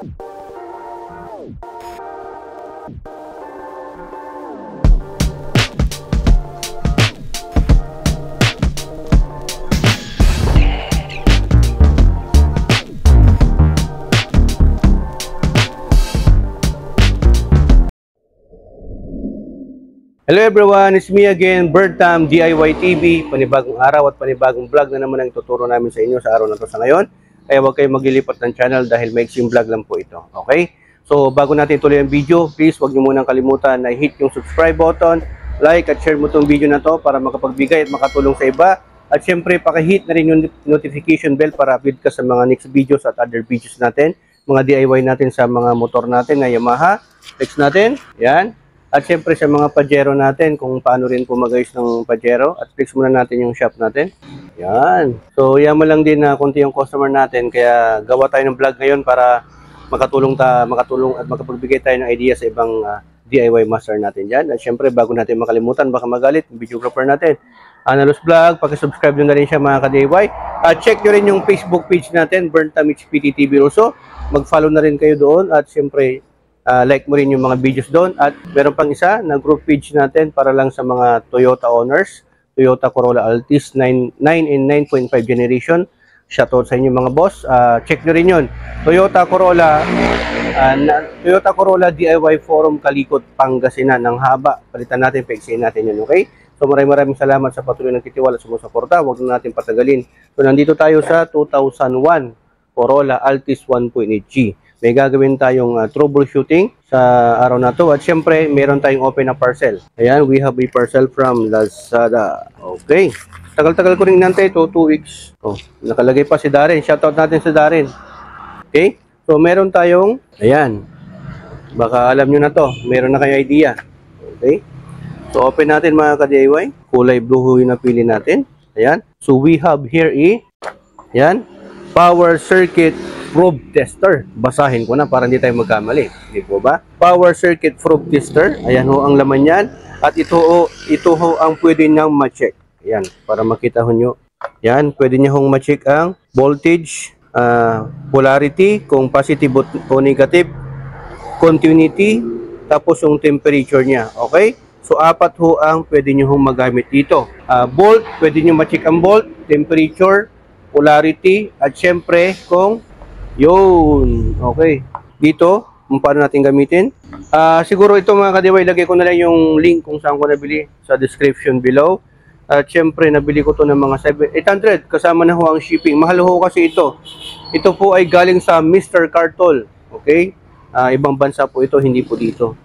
Hello everyone, it's me again, Birdtam DIY TV. Panibagong araw at panibagong vlog na naman ang ituturo namin sa inyo sa araw na to sa ngayon. Kaya huwag kayong maglilipat ng channel dahil maiksing vlog lang po ito. Okay? So bago natin ituloy ang video, please huwag niyo munang kalimutan na hit yung subscribe button, like at share mo itong video na to para makapagbigay at makatulong sa iba. At syempre, pakihit na rin yung notification bell para update ka sa mga next videos at other videos natin. Mga DIY natin sa mga motor natin na Yamaha. Next natin, yan. At syempre sa mga Pajero natin, kung paano rin pumagayos ng Pajero. At fix muna natin yung shop natin. Yan. So, yaman lang din na konti yung customer natin. Kaya gawa tayo ng vlog ngayon para makatulong at makapagbigay tayo ng idea sa ibang DIY master natin dyan. At syempre, bago natin makalimutan, baka magalit, yung videographer natin, Analos Vlog, pakisubscribe nyo na rin siya mga ka-DIY. At check nyo rin yung Facebook page natin, Birdtam HPT TV also. Mag-follow na rin kayo doon. At syempre, like mo rin yung mga videos doon. At meron pang isa na group page natin para lang sa mga Toyota owners. Toyota Corolla Altis 9 and 9.5 generation. Shoutout sa inyo mga boss. Check nyo rin yun. Toyota Corolla DIY Forum Kalikot, Pangasinan. Ng haba. Palitan natin, paiksain natin yun. Okay? So maraming salamat sa patuloy ng titiwala at sumusuporta. Huwag na natin patagalin. So nandito tayo sa 2001 Corolla Altis 1.8G. May gagawin tayong troubleshooting sa araw na to. At syempre, meron tayong open na parcel. Ayan, we have a parcel from Lazada. Okay. Tagal-tagal ko rin inantay ito, 2 weeks. Oh, nakalagay pa si Darren. Shoutout natin si Darren. Okay. So, meron tayong, ayan. Baka alam nyo na to. Meron na kayo idea. Okay. So, open natin mga ka-DIY. Kulay blue yung napili natin. Ayan. So, we have here ayan, power circuit probe tester. Basahin ko na para hindi tayo magkamali. Hindi po ba? Power circuit probe tester. Ayan ho ang laman yan. At ito ho ang pwede niyang ma-check. Ayan, para makita ho nyo. Ayan, pwede niya hong ma-check ang voltage, polarity, kung positive o negative, continuity, tapos yung temperature niya. Okay? So, 4 ho ang pwede nyo hong magamit dito. Volt, pwede nyo ma-check ang volt, temperature, polarity, at syempre kung yun, okay. Dito, kung paano natin gamitin. Siguro ito mga ka-DIY, lagay ko na lang yung link kung saan ko nabili sa description below. At syempre, nabili ko to ng mga 800, kasama na ho ang shipping. Mahal ho kasi ito. Ito po ay galing sa Mr. Cartol. Okay? Ibang bansa po ito, hindi po dito.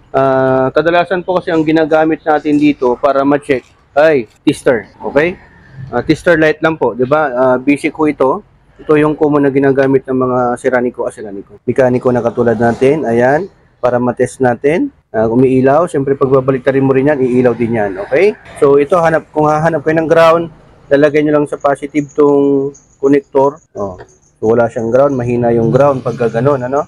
Kadalasan po kasi ang ginagamit natin dito para ma-check ay tester. Okay? Tester light lang po, 'di ba? Basic ko ito. Ito yung common na ginagamit ng mga siraniko. Mekaniko na katulad natin. Ayan. Para matest natin. Umiilaw. Siyempre pagbabalik rin mo rin yan, iilaw din yan. Okay? So ito, kung hahanap kayo ng ground, lalagay nyo lang sa positive tong connector. Oh. So, wala siyang ground. Mahina yung ground pag gano'n. Ano?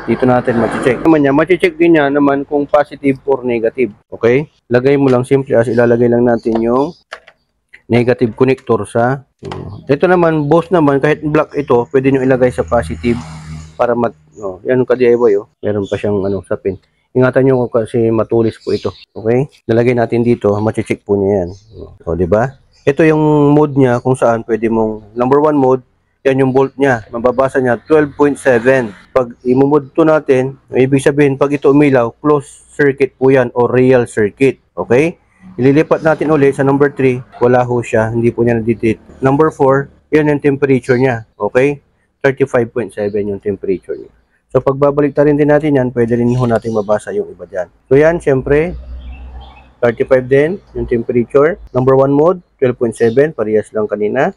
Dito natin machi-check. Machi-check din niya naman kung positive or negative. Okay? Lagay mo lang simple as ilalagay lang natin yung negative connector sa ito naman, boss naman, kahit black ito, pwede nyo ilagay sa positive para yan yung ka-DIY, oh. Meron pa siyang sapin. Ingatan nyo kasi matulis po ito. Okay? Nalagay natin dito, machi-check po niya yan. O, diba? Ito yung mode niya kung saan pwede mong, number 1 mode, yan yung volt niya. Mababasa niya, 12.7. Pag i-mode to natin, ibig sabihin, pag ito umilaw, closed circuit po yan o real circuit. Okay? Ililipat natin ulit sa number 3, wala ho siya, hindi po niya na-detect. Number 4, yan yung temperature niya, okay? 35.7 yung temperature niya. So, pagbabalik rin din natin yan, pwede rin ho natin mabasa yung iba dyan. So, yan, syempre, 35 din yung temperature. Number 1 mode, 12.7, parehas lang kanina.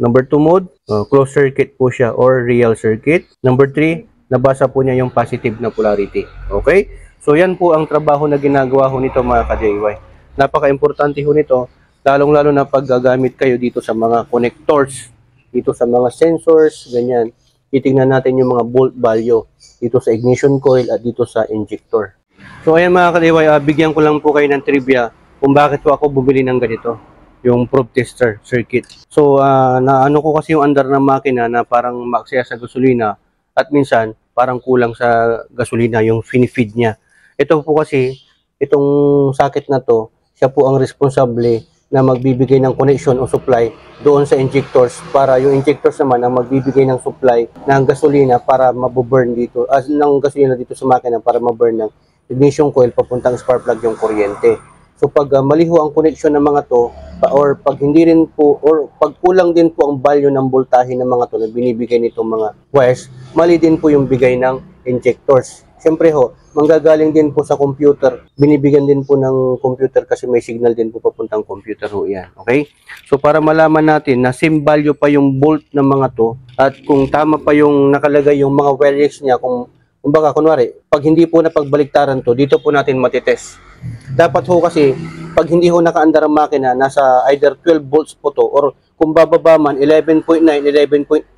Number 2 mode, closed circuit po siya or real circuit. Number 3, nabasa po niya yung positive na polarity, okay? So, yan po ang trabaho na ginagawa ho nito mga ka-DIY. Napaka-importante ho nito, lalong-lalo na pag gagamit kayo dito sa mga connectors, dito sa mga sensors, ganyan. Titingnan natin yung mga volt value dito sa ignition coil at dito sa injector. So ayan mga ka-DIY, bigyan ko lang po kayo ng trivia kung bakit po ako bumili ng ganito, yung probe tester circuit. So naano ko kasi yung andar ng makina na parang maaksaya sa gasolina, at minsan parang kulang sa gasolina yung finifeed niya. Ito po kasi, itong socket na to, siya po ang responsable na magbibigay ng connection o supply doon sa injectors para yung injectors naman ang magbibigay ng supply ng gasolina para mabuburn dito, ng gasolina dito sa makina para maburn ng ignition coil papuntang spark plug yung kuryente. So pag mali ho ang connection ng mga to or pag hindi rin po or pag kulang din po ang value ng voltahe ng mga to na binibigay nitong mga wires, mali din po yung bigay ng injectors. Siyempre ho, manggagaling din po sa computer, binibigyan din po ng computer kasi may signal din po papuntang computer ho yan. Okay? So para malaman natin na same value pa yung volt ng mga to at kung tama pa yung nakalagay yung mga wires niya, kung baka kunwari, pag hindi po napagbaliktaran to, dito po natin matitest. Dapat ho kasi, pag hindi ho nakaandar ang makina, nasa either 12 volts po to or kung bababa man 11.9, 11.8,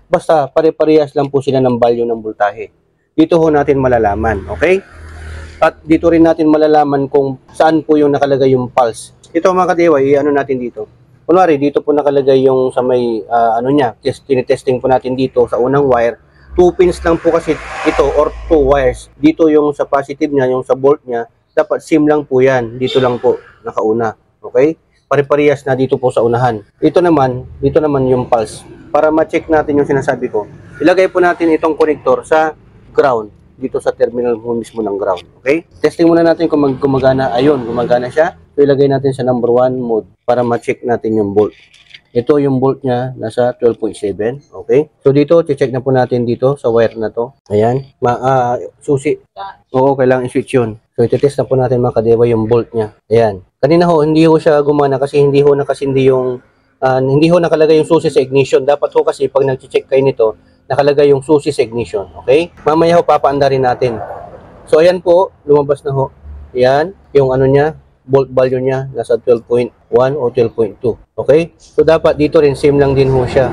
basta pare-parehas lang po sila ng value ng voltahe. Dito ho natin malalaman, okay? At dito rin natin malalaman kung saan po yung nakalagay yung pulse. Ito mga kadewa, i-ano natin dito. Kunwari, dito po nakalagay yung sa may, tinitesting po natin dito sa unang wire. 2 pins lang po kasi ito or 2 wires. Dito yung sa positive niya, yung sa volt niya, dapat same lang po yan. Dito lang po, nakauna. Okay? Pare-parehas na dito po sa unahan. Dito naman yung pulse. Para ma-check natin yung sinasabi ko, ilagay po natin itong connector sa ground, dito sa terminal mismo ng ground. Okay? Testing muna natin kung gumagana. Ayun, gumagana siya. So, ilagay natin sa number 1 mode para ma-check natin yung volt. Ito yung volt niya, nasa 12.7. Okay? So, dito, check na po natin dito sa wire na to. Ayan. Susi. Oo, kailangan i-switch yun. So, iti-test na po natin mga kadewa yung volt niya. Ayan. Kanina ho, hindi ho siya gumana kasi hindi ho nakasindi yung hindi ho nakalagay yung susi sa ignition. Dapat ho kasi pag nag-check kayo nito, nakalagay yung susi sa ignition. Okay? Mamaya ho, papaandarin natin. So, ayan po, lumabas na ho. Ayan, yung ano niya, volt value niya, nasa 12.1 o 12.2. Okay? So, dapat dito rin, same lang din ho siya.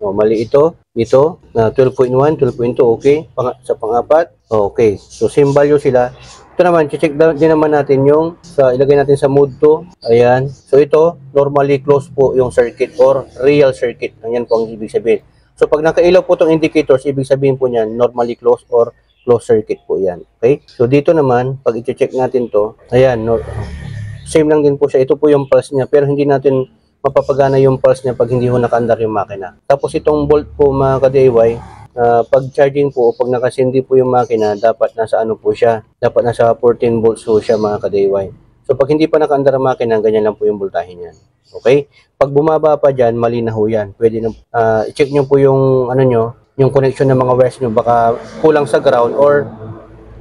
O, mali ito. Dito, na 12.1, 12.2. Okay? Sa pang-apat. Okay. So, same value sila. Ito naman, check din naman natin yung ilagay natin sa mode 2. Ayan. So, ito, normally close po yung circuit or real circuit. Ayan po ang ibig sabihin. So, pag nakailaw po itong indicators, ibig sabihin po niyan, normally close or closed circuit po yan. Okay? So, dito naman, pag i-check natin to, ayan, same lang din po siya. Ito po yung pulse niya, pero hindi natin mapapagana yung pulse niya pag hindi ho nakaandar yung makina. Tapos, itong volt po mga ka-DIY, pag charging po, pag nakasindi po yung makina, dapat nasa ano po siya, dapat nasa 14 volts po siya mga ka-DIY. So, pag hindi pa nakaandar ang makina, ganyan lang po yung voltahe niyan. Okay? Pag bumaba pa dyan, mali na ho yan. Pwede na, i-check nyo po yung, ano nyo, yung connection ng mga wires nyo. Baka kulang sa ground or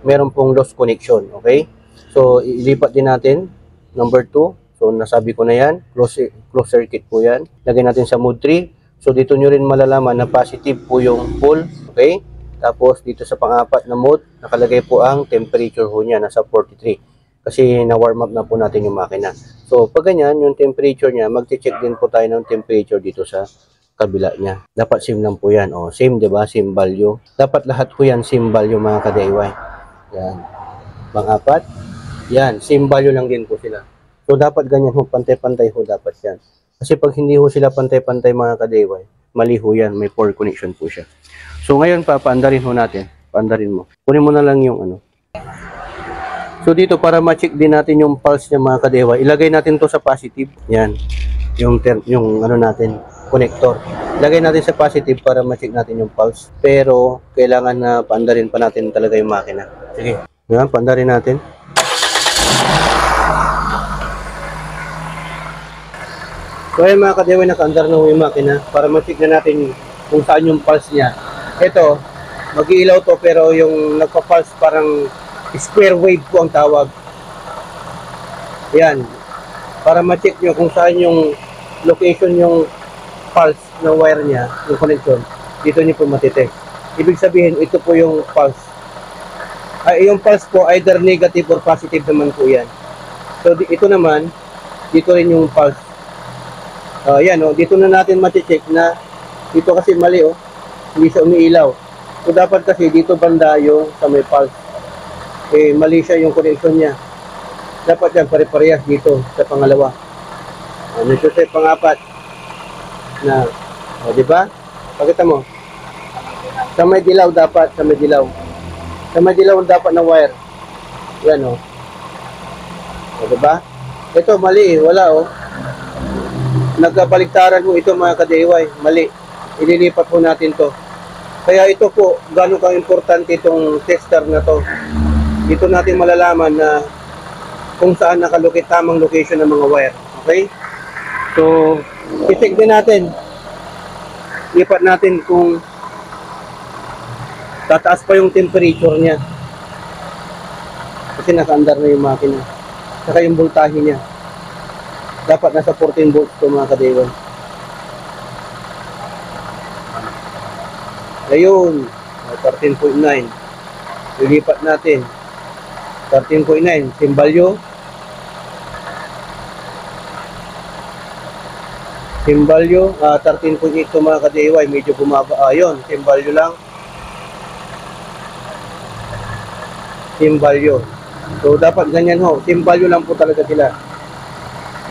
meron pong lost connection. Okay? So, ilipat din natin. Number 2. So, nasabi ko na yan. Close circuit po yan. Lagay natin sa mode 3. So, dito nyo rin malalaman na positive po yung pull. Okay? Tapos, dito sa pang-apat na mode, nakalagay po ang temperature ho niya. Nasa 43. Kasi na-warm up na po natin yung makina. So, pag ganyan, yung temperature niya, mag-check din po tayo ng temperature dito sa kabila niya. Dapat same lang po yan. O, same, diba? Same value. Dapat lahat po yan, same value mga ka-DIY. Yan. Pang-apat. Yan, same value lang din po sila. So, dapat ganyan ho, pantay-pantay ho dapat yan. Kasi pag hindi ho sila pantay-pantay mga ka-DIY, mali ho yan, may poor connection po siya. So, ngayon paandarin ho natin. Paandarin mo. Kunin mo na lang yung ano. So dito para ma-check din natin yung pulse niya mga ka-DIY, ilagay natin to sa positive. Yan. Yung ano natin, connector. Ilagay natin sa positive para ma-check natin yung pulse. Pero kailangan na paandarin pa natin talaga yung makina. Sige. Yan, paandarin natin. So ayan mga ka-DIY, nakaandar na yung makina para ma-check na natin kung saan yung pulse niya. Ito, mag-iilaw to pero yung nagpa-pulse parang square wave po ang tawag. Yan. Para ma-check nyo kung saan yung location yung pulse ng wire niya, yung connection. Dito nyo po matitest. Ibig sabihin, ito po yung pulse. Yung pulse po, either negative or positive naman po yan. So, ito naman, dito rin yung pulse. Yan, dito na natin ma-check na, dito kasi mali, hindi siya umiilaw. So, dapat kasi dito banda yung sa may pulse. Mali siya yung connection niya. Dapat yan, pare-parehas dito sa pangalawa. Nito sa pang-apat. Na, di ba? Pakita mo. Sa may dilaw dapat, sa may dilaw. Sa may dilaw dapat na wire. Yan o. O, diba? Ito, mali eh. Wala o. Nagkabaligtaran mo ito mga ka-DIY. Mali. Ililipat po natin to. Kaya ito po, gano'n ka-importante itong tester na to. Dito natin malalaman na kung saan nakalukit tamang location ng mga wire. Okay? So, i-check din natin. Lipat natin kung tataas pa yung temperature niya. Kasi naka-andar na yung makina. Saka yung voltahe niya. Dapat nasa 14 volts ito mga ka-DIY. Ayun, 13.9. Lilipat natin. 13.9. Simbalyo. Simbalyo. 13.8 ito mga ka-DIY. Medyo bumaba. Ayun, simbalyo lang. Simbalyo. So, dapat ganyan ho. Simbalyo lang po talaga sila.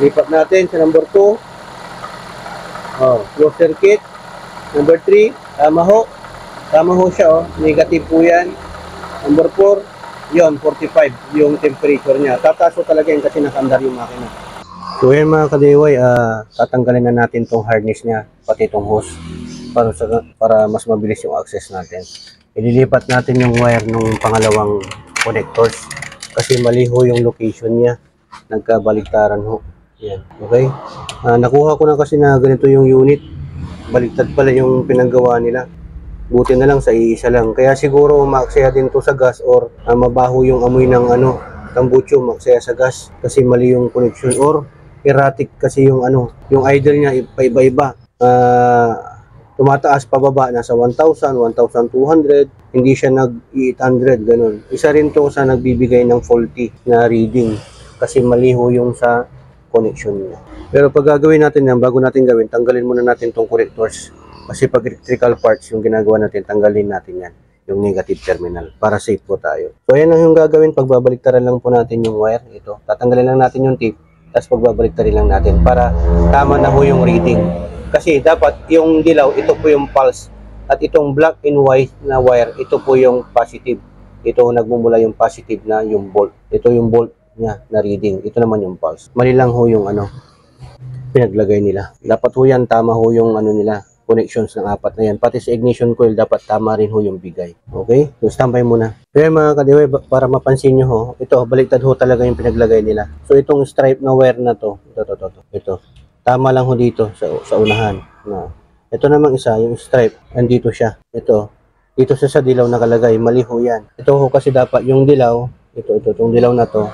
Lipat natin sa number 2. Oh, close circuit. Number 3. Tama ho. Tama ho siya, oh. Negative po yan. Number 4, yun, 45 yung temperature niya. Tataas talaga yan kasi nakaandar yung makina. So yan mga ka-DIY, tatanggalin na natin tong harness niya, pati tong hose, para mas mabilis yung access natin. Ililipat natin yung wire ng pangalawang connectors kasi mali ho yung location niya. Nagkabaligtaran ho. Yan, okay? Nakuha ko na kasi na ganito yung unit. Baligtad pala yung pinagawa nila. Buti na lang sa iisa lang. Kaya siguro maaksaya din to sa gas or mabaho yung amoy ng tambucho, maaksaya sa gas kasi mali yung connection or erratic kasi yung yung idle niya iba-iba. Tumataas pababa nasa 1,000, 1,200, hindi siya nag-800 ganun. Isa rin to sa nagbibigay ng faulty na reading kasi mali ho yung sa connection niya. Pero pag gagawin natin yan, bago natin gawin, tanggalin muna natin tong connectors. Kasi pag electrical parts yung ginagawa natin, tanggalin natin yan, yung negative terminal, para safe po tayo. So, yan lang yung gagawin, pagbabaliktaran lang po natin yung wire, ito. Tatanggalin lang natin yung tape, tapos pagbabaliktarin lang natin para tama na ho yung reading. Kasi dapat yung dilaw, ito po yung pulse. At itong black and white na wire, ito po yung positive. Ito nagmumula yung positive na yung volt. Ito yung volt niya na reading. Ito naman yung pulse. Mali lang ho yung pinaglagay nila. Dapat ho yan, tama ho yung nila. Connections ng apat na yan. Pati sa ignition coil, dapat tama rin ho yung bigay. Okay? So, standby muna. Kaya mga ka-DIY, para mapansin nyo ho, ito, baliktad ho talaga yung pinaglagay nila. So, itong stripe na wire na to, ito. Tama lang ho dito sa unahan. Ito namang isa, yung stripe, andito siya. Ito, dito sa dilaw nakalagay. Mali ho yan. Ito ho kasi dapat yung dilaw, itong dilaw na to,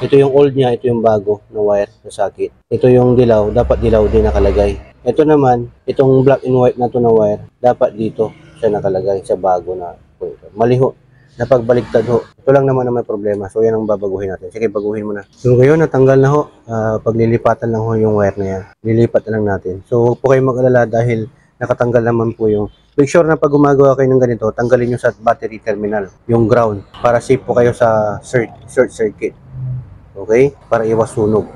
ito yung old niya, ito yung bago na wire sa socket. Ito yung dilaw, dapat dilaw din nakalagay. Ito naman, itong black and white na to na wire, dapat dito siya nakalagay sa bago na pointer. Mali ho, napagbaligtad ho. Ito lang naman na may problema. So yan ang babaguhin natin. Sige, baguhin mo na. So ngayon, natanggal na ho. Paglilipatan lang ho yung wire na yan. Lilipat na lang natin. So huwag po kayo mag-alala dahil nakatanggal naman po yung. Make sure na pag gumagawa kayo ng ganito, tanggalin nyo sa battery terminal, yung ground, para safe po kayo sa short circuit. Okay? Para iwas sunog.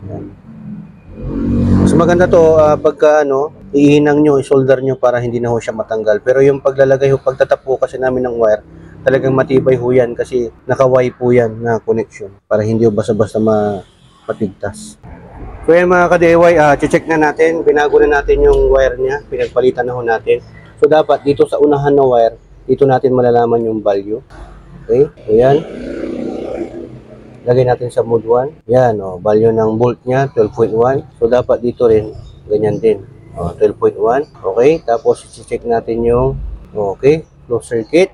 Yan. Mas maganda to pagka ihinang nyo, isolder nyo para hindi na ho siya matanggal. Pero yung paglalagay ho, pagtatapo kasi namin ng wire, talagang matibay ho yan kasi nakaway po yan na connection para hindi ho basta-basta matigtas. So yan mga ka-DIY, check na natin, binago na natin yung wire niya, pinagpalitan na ho natin. So dapat dito sa unahan na wire, dito natin malalaman yung value. Okay, ayan. Lagay natin sa mode 1. Yan, value ng volt niya, 12.1. So, dapat dito rin, ganyan din. 12.1. Okay, tapos i-check natin yung, close circuit.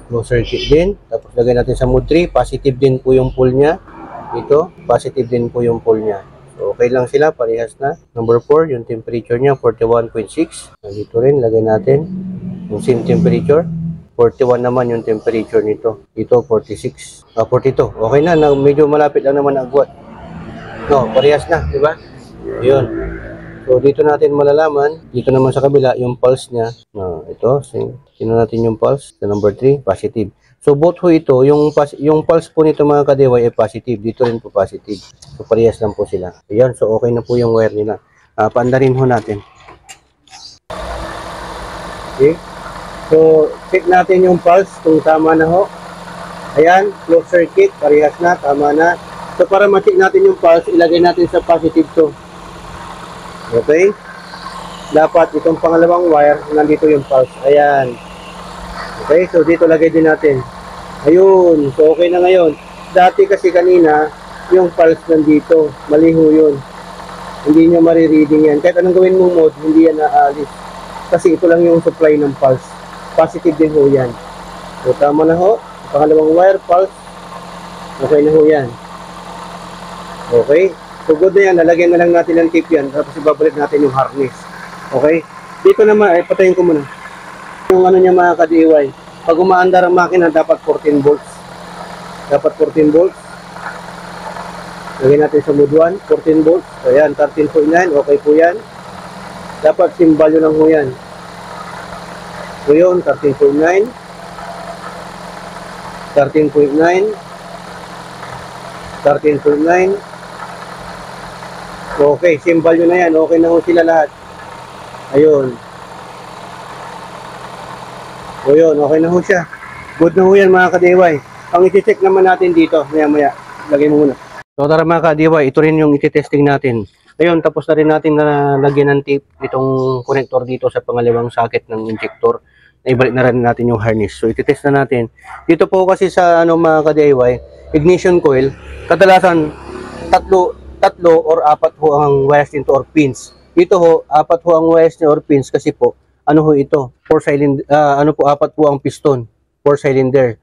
Close circuit din. Tapos, lagay natin sa mode 3. Positive din po yung pole niya. Dito, positive din po yung pole niya. So, okay lang sila, parehas na. Number 4, yung temperature niya, 41.6. Dito rin, lagay natin yung same temperature. 41 naman yung temperature nito. Ito, 46. 42. Okay na, medyo malapit lang naman agwat. No, parehas na, di ba? Yun. So, dito natin malalaman, dito naman sa kabila, yung pulse niya. Ito, sino natin yung pulse? Sa number 3, positive. So, both ho ito, yung pulse po nito mga ka-DIY ay positive. Dito rin po positive. So, parehas lang po sila. Ayan, so okay na po yung wire nila. Paandarin ho natin. Okay? So, check natin yung pulse kung tama na ho. Ayan, closed circuit, parehas na, tama na. So, para ma-check natin yung pulse, ilagay natin sa positive to. Okay? Dapat itong pangalawang wire, nandito yung pulse. Ayan. Okay, so dito lagay din natin. Ayun, so okay na ngayon. Dati kasi kanina, yung pulse nandito. Mali ho yun. Hindi nyo marireading yan. Kahit anong gawin mong mode, hindi yan naalis. Kasi ito lang yung supply ng pulse. Positive din ho yan. So tama na ho. Pangalawang wire, pulse. Okay na ho yan. Okay. So good na yan. Lalagyan na lang natin ng tape yan. Tapos ibabalik natin yung harness. Okay. Dito naman, ay patayin ko muna. Yung ano niya mga ka-DIY. Pag umaandar ang makina, dapat 14 volts. Dapat 14 volts. Lagyan natin sa mode 1, 14 volts. So yan, 13.9. Okay po yan. Dapat same value lang ho yan. So yun, 13.9. 13.9. 13.9. Okay, same value na yan. Okay na ho sila lahat. Ayun. O yun, okay na ho siya. Good na ho yan mga ka-DIY. Ang iti-check naman natin dito, maya-maya. Lagay mo muna. So tara mga ka-DIY, ito rin yung iti-testing natin. Ayun, tapos na rin natin na lagyan ng tape itong connector dito sa pangalawang socket ng injector. Naibalik na rin natin yung harness. So iti-test na natin. Dito po kasi sa mga ka-DIY, ignition coil, kadalasan tatlo or apat ho ang wires nito or pins. Dito ho, apat ho ang wires niya or pins kasi po, ano ho ito? 4 cylinder, apat po ang piston, 4 cylinder.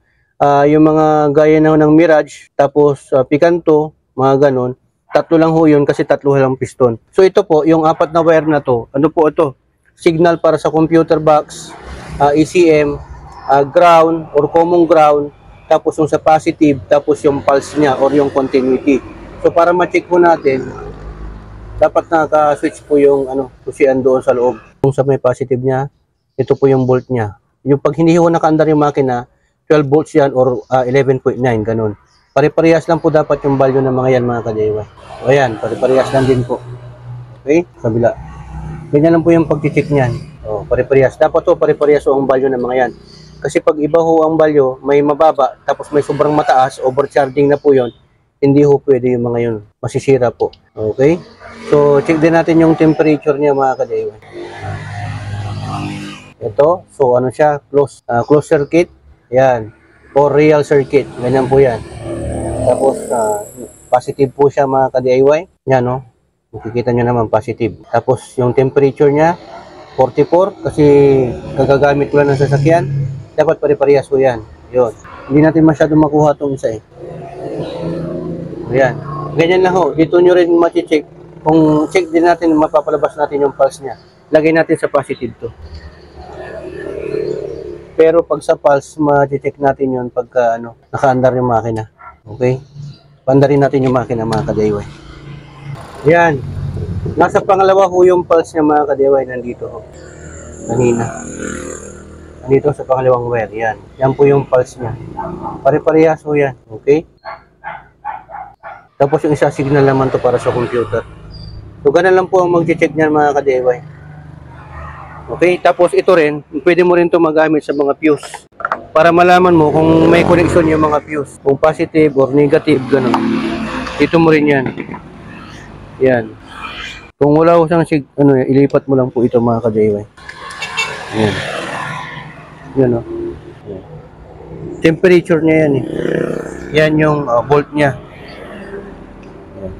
Yung mga gaya ng Mirage, tapos Picanto, mga ganon, tatlo lang ho yun kasi tatlo lang piston. So ito po, yung apat na wire na to, ano po ito? Signal para sa computer box, ECM, ground or common ground, tapos yung sa positive, tapos yung pulse niya or yung continuity. So para ma-check po natin, dapat naka-switch po yung kusian doon sa loob. Kung sa may positive niya, ito po yung volt niya. Yung pag hindi ho nakaandar yung makina, 12 volts yan or 11.9, ganun. Pare-parehas lang po dapat yung value ng mga yan mga ka-DIY. O yan, pare-parehas lang din po. Okay, kabila. Ganyan lang po yung pag-check niyan. O, pare-parehas. Dapat to pare-parehas ho ang value ng mga yan. Kasi pag iba ho ang value, may mababa, tapos may sobrang mataas, overcharging na po yon, hindi ho pwede yung mga yun. Masisira po. Okay? So, check din natin yung temperature niya mga ka-DIY. Ito, so ano siya, close circuit, yan, or real circuit, ganyan po yan. Tapos, positive po siya mga ka-DIY, yan no, makikita nyo naman positive. Tapos, yung temperature niya, 44, kasi gagagamit ko lang ng sasakyan, dapat pare-parehas po yan, yun. Hindi natin masyado makuha itong isa eh. Yan, ganyan lang ho, dito nyo rin mati-check, kung check din natin, mapapalabas natin yung pulse niya, lagay natin sa positive to. Pero pag sa pulse, ma-detect natin yun pagka naka-andar yung makina. Okay? Pandarin natin yung makina mga ka-DIY. Yan. Nasa pangalawa ho yung pulse niya mga ka-DIY. Nandito ho. Kanina. Nandito sa pangalawang wire. Yan. Yan po yung pulse niya. Pare-parehas ho yan. Okay? Tapos yung isa signal naman to para sa computer. So ganun lang po ang mag-check niyan mga ka-DIY. Okay, tapos ito rin, pwede mo rin ito magamit sa mga fuse para malaman mo kung may connection yung mga fuse, kung positive or negative, gano'n. Dito mo rin yan. Yan. Kung wala ko siyang ilipat mo lang po ito mga ka-DIY. Yan. Yan o. Yan. Temperature niya yan eh. Yan yung volt niya. Yan.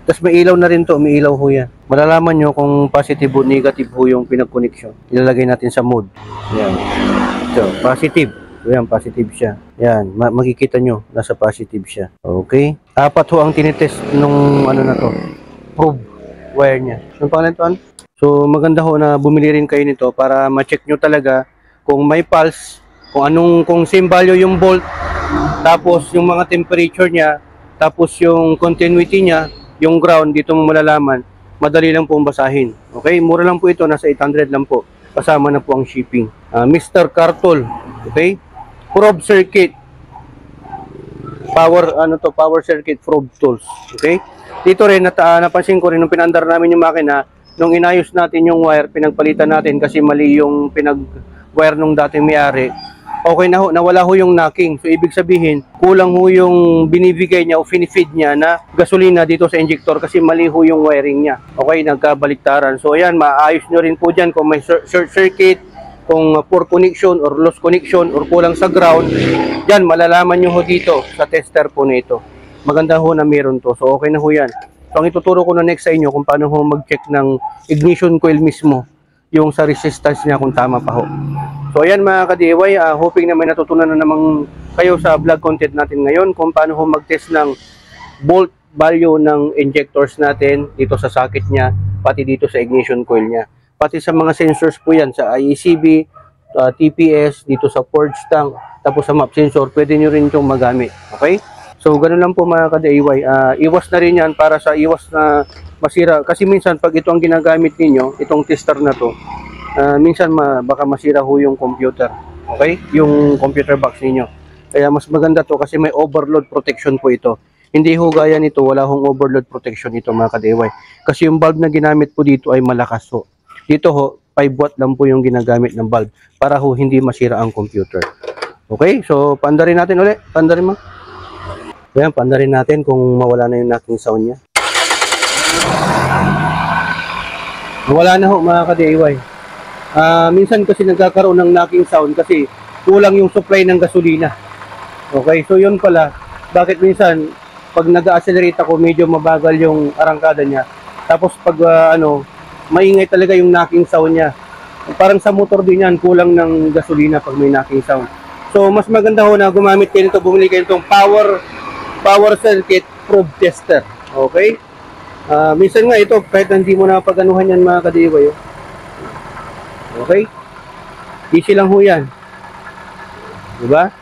Tapos may ilaw na rin to, may ilaw ho yan. Malalaman nyo kung positive o negative ho yung pinag-connection. Ilalagay natin sa mode. Yan. So, positive. So, yan, positive siya. Yan, makikita nyo, nasa positive siya. Okay? Apat ho ang tinitest nung na to. Probe wire niya. Anong pangalan to? So, maganda ho na bumili rin kayo nito para ma-check nyo talaga kung may pulse, kung same value yung volt, tapos yung mga temperature niya, tapos yung continuity niya, yung ground, dito mo malalaman. Madali lang po ang basahin. Okay? Mura lang po ito. Nasa 800 lang po. Kasama na po ang shipping. Mr. Cartol. Okay? Probe circuit. Power circuit probe tools. Okay? Dito rin, napansin ko rin nung pinandar namin yung makina, nung inayos natin yung wire, pinagpalitan natin kasi mali yung pinag-wire nung dating may-ari, okay na ho, nawala ho yung knocking. So, ibig sabihin, kulang ho yung binibigay niya o finifeed niya na gasolina dito sa injector kasi mali ho yung wiring niya. Okay, nagkabaliktaran. So, ayan, maayos nyo rin po dyan kung may short circuit, kung poor connection or lost connection or kulang sa ground. Yan, malalaman nyo ho dito sa tester po nito. Maganda ho na meron to. So, okay na ho yan. So, ang ituturo ko na next sa inyo kung paano ho mag-check ng ignition coil mismo, yung sa resistance niya kung tama pa ho. So ayan mga ka-DIY, hoping na may natutunan na namang kayo sa vlog content natin ngayon kung paano ho mag-test ng volt value ng injectors natin dito sa socket niya, pati dito sa ignition coil niya. Pati sa mga sensors po yan, sa IECB, TPS, dito sa forge tank, tapos sa map sensor, pwede nyo rin itong magamit. Okay? So ganun lang po mga ka-DIY. Iwas na rin yan para sa iwas na masira. Kasi minsan pag ito ang ginagamit ninyo, itong tester na to, minsan baka masira ho yung computer. Okay? Yung computer box ninyo. Kaya mas maganda to kasi may overload protection po ito. Hindi ho gaya nito, wala hong overload protection ito mga ka-DIY. Kasi yung bulb na ginamit po dito ay malakas ho. Dito ho, 5 watt lang po yung ginagamit ng bulb para ho hindi masira ang computer. Okay? So, pandarin natin ulit. Pandarin mo. Ayan, pandarin natin kung mawala na yung knocking sound niya. Wala na ho mga ka-DIY. Minsan kasi nagkakaroon ng knocking sound kasi kulang yung supply ng gasolina. Okay, so yun pala, bakit minsan pag nag-accelerate ako medyo mabagal yung arangkada niya. Tapos pag maingay talaga yung knocking sound niya. Parang sa motor din yan, kulang ng gasolina pag may knocking sound. So mas maganda ho na gumamit kayo nito, bumili kayo nitong power circuit probe tester. Okay? Minsan nga ito, kahit hindi mo na pag-anuhan yan mga ka-DIY. Okay? Easy lang ho yan. Diba?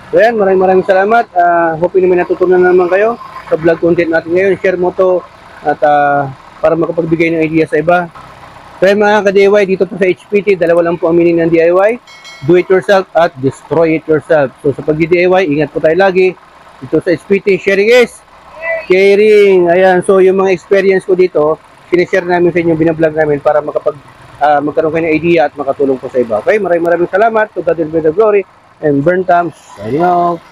So yan, maraming salamat. Hoping na may natutunan naman kayo sa vlog content natin ngayon. Share mo to at para makapagbigay ng idea sa iba. So yan mga ka-DIY, dito po sa HPT, dalawa lang po ang meaning ng DIY. Do it yourself at destroy it yourself. So sa pag-DIY, ingat po tayo lagi. Dito sa HPT, sharing is caring. Ayan, so yung mga experience ko dito, sinishare namin sa inyo, binablog namin para magkaroon kayo ng idea at makatulong po sa iba. Okay, maraming salamat. To God be the glory and burn thumbs. Signing off.